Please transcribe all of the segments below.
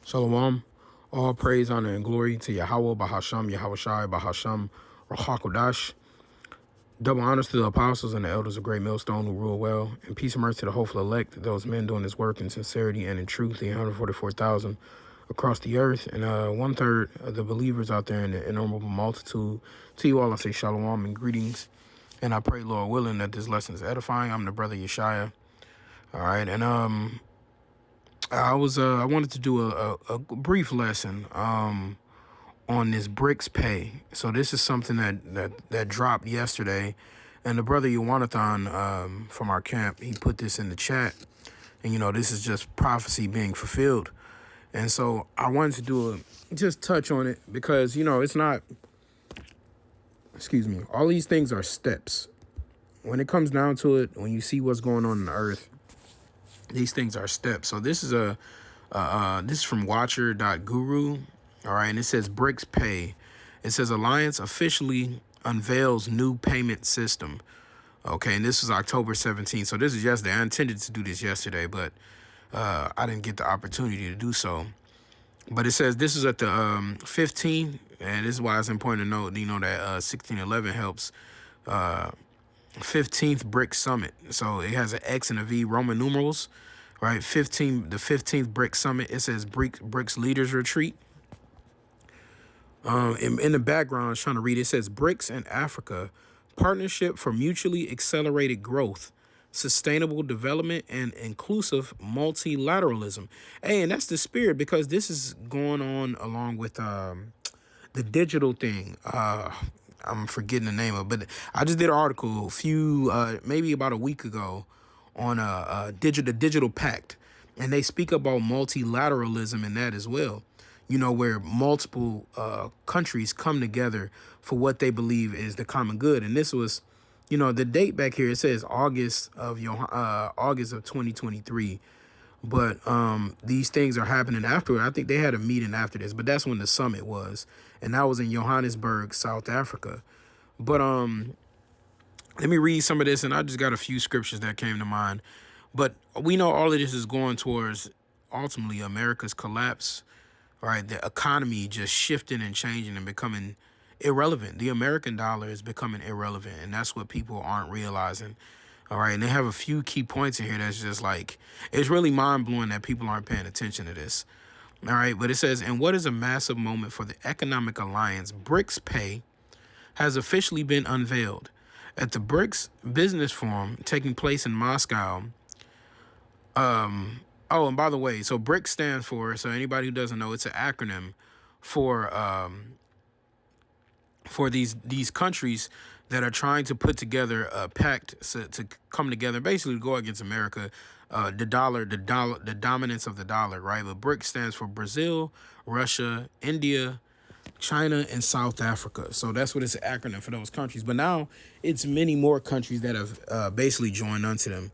Shalom. All praise, honor, and glory to Yahweh, Bahasham, Yahushai, Bahasham, Rahakodash. Double honors to the apostles and the elders of Great Millstone who rule well, and peace and mercy to the hopeful elect, those men doing this work in sincerity and in truth, the 144,000 across the earth, and one-third of the believers out there in the innumerable multitude. To you all, I say shalom and greetings, and I pray, Lord willing, that this lesson is edifying. I'm the brother Yeshaya. All right, and I wanted to do a brief lesson on this BRICS pay. So this is something that dropped yesterday, and the brother Yawanathan from our camp, he put this in the chat, and this is just prophecy being fulfilled. And so I wanted to just touch on it because it's not, excuse me, all these things are steps. When it comes down to it, when you see what's going on in the earth, these things are steps. So this is this is from watcher.guru. All right. And it says BRICS pay. It says Alliance officially unveils new payment system. Okay. And this is October 17th. So this is yesterday. I intended to do this yesterday, but I didn't get the opportunity to do so. But it says this is at the 15th. And this is why it's important to note, that 1611 helps 15th BRICS Summit. So it has an X and a V Roman numerals, right? The 15th BRICS Summit. It says BRICS Leaders Retreat. In the background, I was trying to read. It says BRICS and Africa Partnership for Mutually Accelerated Growth, Sustainable Development, and Inclusive Multilateralism. Hey, and that's the spirit, because this is going on along with the digital thing. I'm forgetting the name of it, but I just did an article maybe about a week ago on the digital pact, and they speak about multilateralism in that as well. Where multiple countries come together for what they believe is the common good. And this was, the date back here. It says August of 2023. But these things are happening afterward. I think they had a meeting after this, but that's when the summit was. And that was in Johannesburg, South Africa. But let me read some of this, and I just got a few scriptures that came to mind. But we know all of this is going towards ultimately America's collapse, right? The economy just shifting and changing and becoming irrelevant. The American dollar is becoming irrelevant, and that's what people aren't realizing. All right. And they have a few key points in here that's just like, it's really mind blowing that people aren't paying attention to this. All right. But it says, and what is a massive moment for the economic alliance, BRICS pay has officially been unveiled at the BRICS Business Forum taking place in Moscow. Oh, and by the way, so BRICS stands for, so anybody who doesn't know, it's an acronym for these countries that are trying to put together a pact to come together, basically to go against America, the dominance of the dollar, right? But BRICS stands for Brazil, Russia, India, China, and South Africa. So that's what it's an acronym for those countries. But now it's many more countries that have basically joined onto them.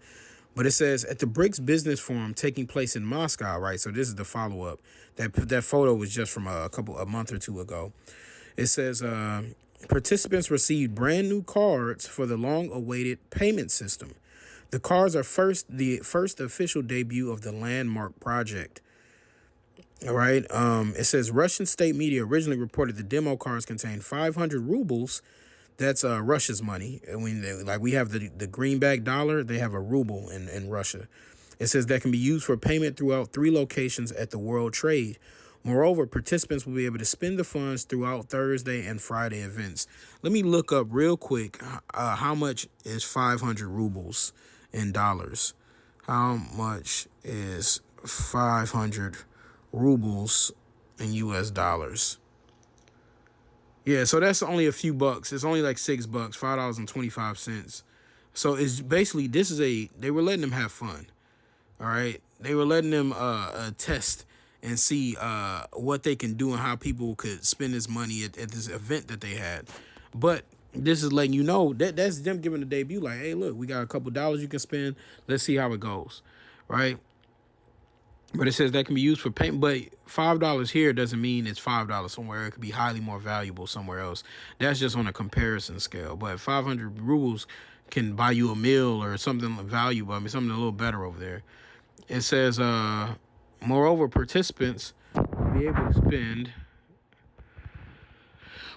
But it says at the BRICS Business Forum taking place in Moscow, right? So this is the follow-up. That photo was just from a month or two ago. It says participants received brand new cards for the long-awaited payment system. The cards are the first official debut of the landmark project. All right. It says Russian state media originally reported the demo cards contained 500 rubles. That's Russia's money. And we have the greenback dollar, they have a ruble in Russia. It says that can be used for payment throughout 3 locations at the World Trade. Moreover, participants will be able to spend the funds throughout Thursday and Friday events. Let me look up real quick how much is 500 rubles in dollars. How much is 500 rubles in US dollars? Yeah, so that's only a few bucks. It's only like $6, $5.25. So it's basically, they were letting them have fun. All right. They were letting them test and see what they can do and how people could spend this money at this event that they had. But this is letting you know that's them giving the debut, like, hey, look, we got a couple dollars you can spend. Let's see how it goes. Right. But it says that can be used for payment. But $5 here doesn't mean it's $5 somewhere. It could be highly more valuable somewhere else. That's just on a comparison scale. But 500 rubles can buy you a meal or something valuable. I mean, something a little better over there. It says, moreover, participants be able to spend.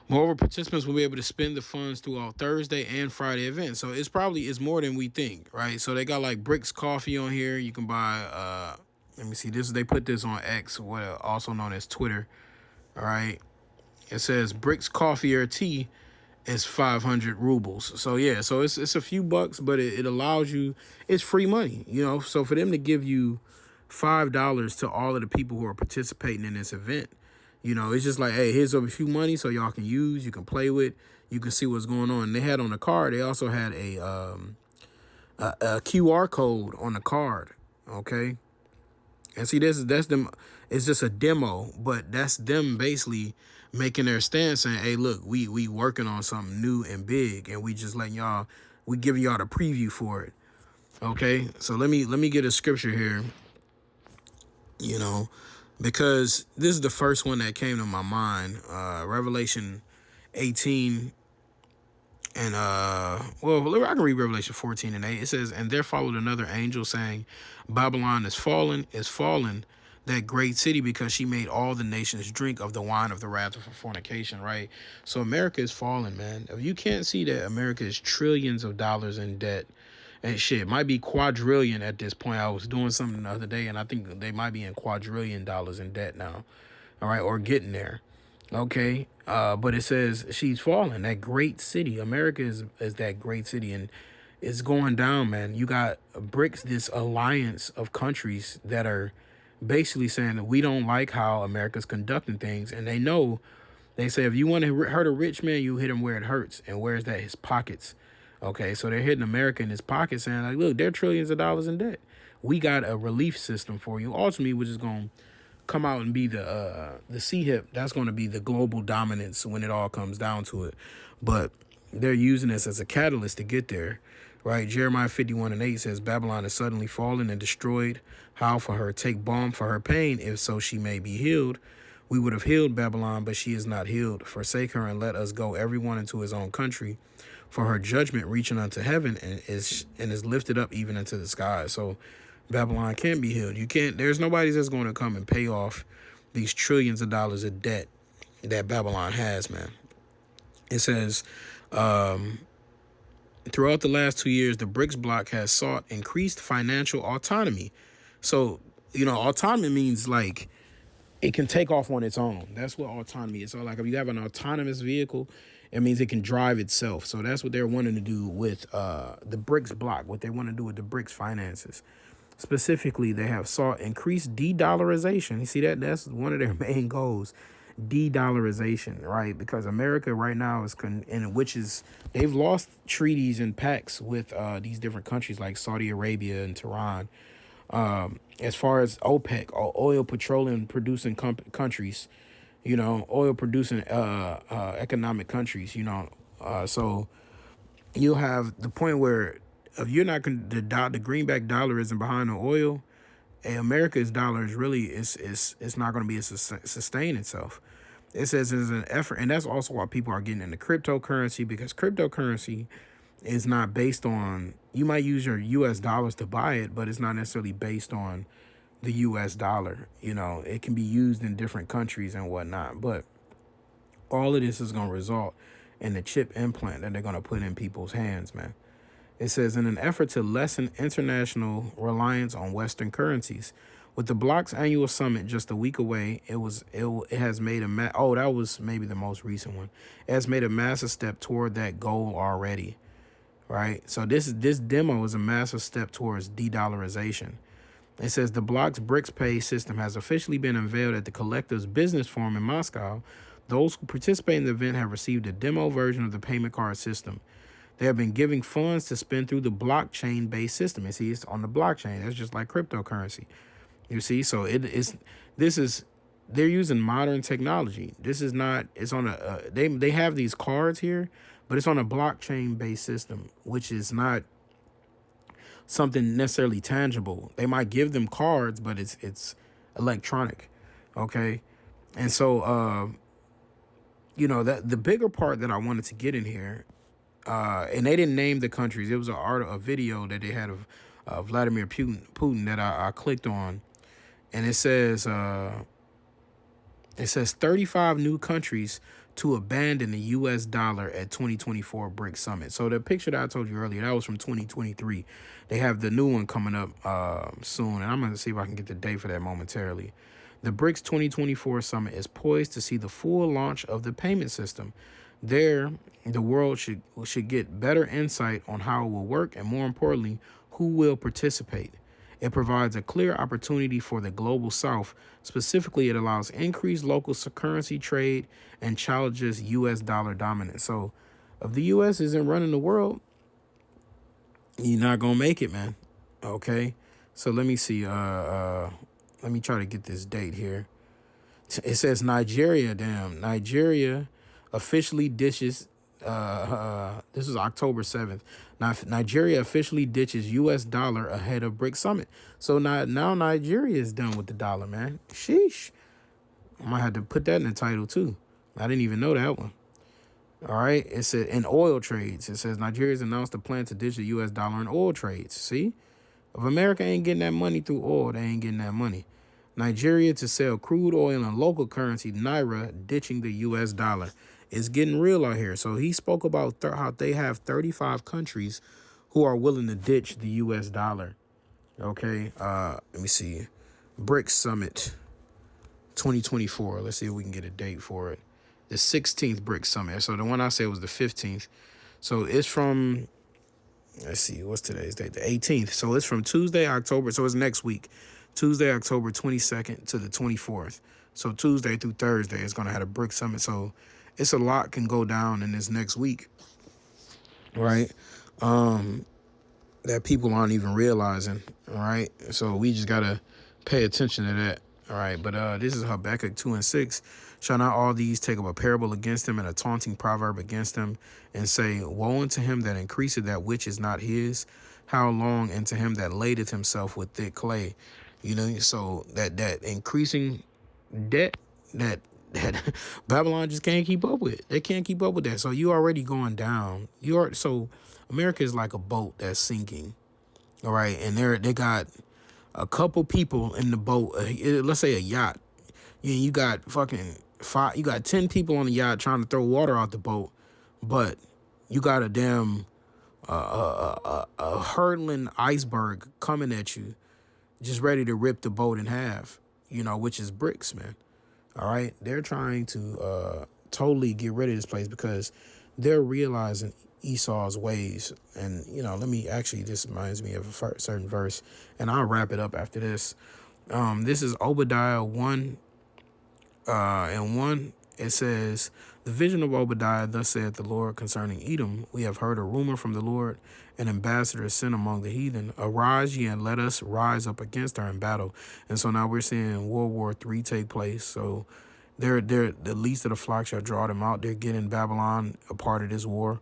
Moreover, participants will be able to spend the funds throughout Thursday and Friday events. So it's more than we think, right? So they got like BRICS coffee on here. You can buy. Let me see. They put this on X, also known as Twitter. All right. It says BRICS coffee or tea is 500 rubles. So yeah, so it's a few bucks, but it allows you. It's free money, So for them to give you $5 to all of the people who are participating in this event. It's just like, hey, here's a few money so y'all can use, you can play with, you can see what's going on. And they had on the card, they also had a QR code on the card, okay? And see, that's them. It's just a demo, but that's them basically making their stance, saying, hey, look, we working on something new and big, and we just letting y'all, we giving y'all the preview for it, okay? So let me get a scripture here, because this is the first one that came to my mind. Revelation 18 and I can read Revelation 14 and 8. It says, and there followed another angel saying, Babylon is fallen, that great city, because she made all the nations drink of the wine of the wrath of her fornication, right? So America is falling, man. If you can't see that America is trillions of dollars in debt, and shit, it might be quadrillion at this point. I was doing something the other day, and I think they might be in quadrillion dollars in debt now. All right, or getting there. Okay, but it says she's fallen. That great city, America is that great city, and it's going down, man. You got BRICS, this alliance of countries that are basically saying that we don't like how America's conducting things, and they know. They say if you want to hurt a rich man, you hit him where it hurts, and where's that? His pockets. Okay, so they're hitting America in his pocket, saying like, look, they're trillions of dollars in debt. We got a relief system for you. Ultimately, which is going to come out and be the CHIP. That's going to be the global dominance when it all comes down to it. But they're using this as a catalyst to get there, right? Jeremiah 51 and 8 says, Babylon is suddenly fallen and destroyed. How for her? Take balm for her pain, if so she may be healed. We would have healed Babylon, but she is not healed. Forsake her and let us go, everyone into his own country. For her judgment reaching unto heaven and is lifted up even into the sky. So Babylon can't be healed. You can't. There's nobody that's going to come and pay off these trillions of dollars of debt that Babylon has, man. It says, throughout the last 2 years, the BRICS bloc has sought increased financial autonomy. So, autonomy means like it can take off on its own. That's what autonomy is. So like if you have an autonomous vehicle, it means it can drive itself. So that's what they're wanting to do with the BRICS bloc, what they want to do with the BRICS finances. Specifically, they have sought increased de-dollarization. You see that? That's one of their main goals, de-dollarization, right? Because America right now they've lost treaties and pacts with these different countries like Saudi Arabia and Tehran. As far as OPEC, oil petroleum producing countries, oil producing economic countries, so you'll have the point where if you're not going to the greenback dollar isn't behind the oil, America's dollar is really it's not going to be able to sustain itself. It says it's an effort, and that's also why people are getting into cryptocurrency, because cryptocurrency is not based on, you might use your US dollars to buy it, but it's not necessarily based on the US dollar. It can be used in different countries and whatnot, but all of this is going to result in the chip implant that they're going to put in people's hands, man. It says, in an effort to lessen international reliance on Western currencies, with the bloc's annual summit just a week away, it has made that was maybe the most recent one. It has made a massive step toward that goal already, right? So this demo is a massive step towards de-dollarization. It says the bloc's BRICS Pay system has officially been unveiled at the Collective's business forum in Moscow. Those who participate in the event have received a demo version of the payment card system. They have been giving funds to spend through the blockchain-based system. You see, it's on the blockchain. That's just like cryptocurrency. You see, so they're using modern technology. This is not. It's on they have these cards here, but it's on a blockchain-based system, which is not something necessarily tangible. They might give them cards, but it's electronic. Okay, and so that the bigger part that I wanted to get in here. And they didn't name the countries. It was a video that they had of Vladimir Putin that I clicked on. And it says, It says 35 new countries to abandon the U.S. dollar at 2024 BRICS summit. So the picture that I told you earlier, that was from 2023. They have the new one coming up soon, and I'm going to see if I can get the date for that momentarily. The BRICS 2024 summit is poised to see the full launch of the payment system. There, the world should get better insight on how it will work, and more importantly, who will participate. It provides a clear opportunity for the global south. Specifically, it allows increased local currency trade and challenges U.S. dollar dominance. So if the U.S. isn't running the world, you're not going to make it, man. Okay. So let me see. Let me try to get this date here. It says Nigeria. Damn. Nigeria officially dishes. This is October 7th. Nigeria officially ditches U.S. dollar ahead of BRICS summit. So now Nigeria is done with the dollar, man. Sheesh. I might have to put that in the title too. I didn't even know that one. All right. It said in oil trades. It says Nigeria's announced a plan to ditch the U.S. dollar in oil trades. See, if America ain't getting that money through oil, they ain't getting that money. Nigeria to sell crude oil in local currency, Naira, ditching the U.S. dollar. It's getting real out here. So he spoke about how they have 35 countries who are willing to ditch the U.S. dollar. Okay. Let me see. BRICS Summit 2024. Let's see if we can get a date for it. The 16th BRICS Summit. So the one I said was the 15th. So it's from, let's see, what's today's date? The 18th. So it's from Tuesday, October. So it's next week. Tuesday, October 22nd to the 24th. So Tuesday through Thursday is going to have a BRICS Summit. So it's a lot can go down in this next week, right? That people aren't even realizing, all right? So we just got to pay attention to that, all right? But this is Habakkuk 2:6. Shall not all these take up a parable against him and a taunting proverb against him and say, woe unto him that increaseth that which is not his? How long unto him that ladeth himself with thick clay? You know, so that increasing debt that Babylon just can't keep up with. They can't keep up with that. So you already going down. So America is like a boat that's sinking. All right. And they got a couple people in the boat. Let's say a yacht. You got you got 10 people on the yacht trying to throw water out the boat, but you got a damn a hurtling iceberg coming at you, just ready to rip the boat in half, you know, which is BRICS, man. All right. They're trying to totally get rid of this place because they're realizing Esau's ways. And, you know, this reminds me of a certain verse, and I'll wrap it up after this. This is Obadiah 1 and 1. It says, the vision of Obadiah, thus saith the Lord concerning Edom. We have heard a rumor from the Lord, an ambassador is sent among the heathen. Arise ye and let us rise up against her in battle. And so now we're seeing World War III take place. So they're the least of the flock shall draw them out. They're getting Babylon a part of this war,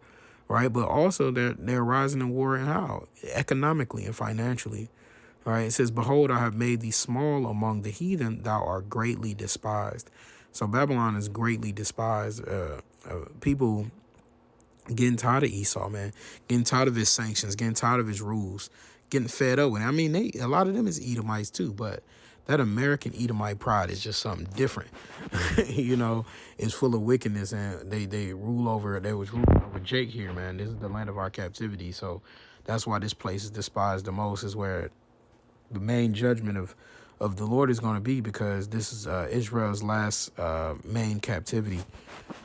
right? But also they're rising in war and how? Economically and financially. All right. It says, behold, I have made thee small among the heathen. Thou art greatly despised. So Babylon is greatly despised. People getting tired of Esau, man. Getting tired of his sanctions. Getting tired of his rules. Getting fed up with it. I mean, a lot of them is Edomites too, but that American Edomite pride is just something different. You know, it's full of wickedness, and they rule over. They was ruling over Jake here, man. This is the land of our captivity. So that's why this place is despised the most. Is where the main judgment of the Lord is going to be, because this is Israel's last main captivity.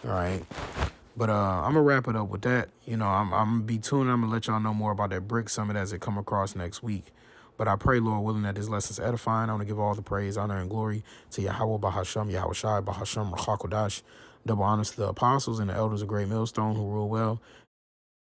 All right. But I'm going to wrap it up with that. You know, I'm going to be tuned. I'm going to let y'all know more about that BRICS Summit as it come across next week. But I pray, Lord willing, that this lesson's edifying. I want to give all the praise, honor, and glory to Yahweh Bahasham, Yahweh Shai, Bahasham, Rachakodash. Double honors to the apostles and the elders of Great Millstone who rule well,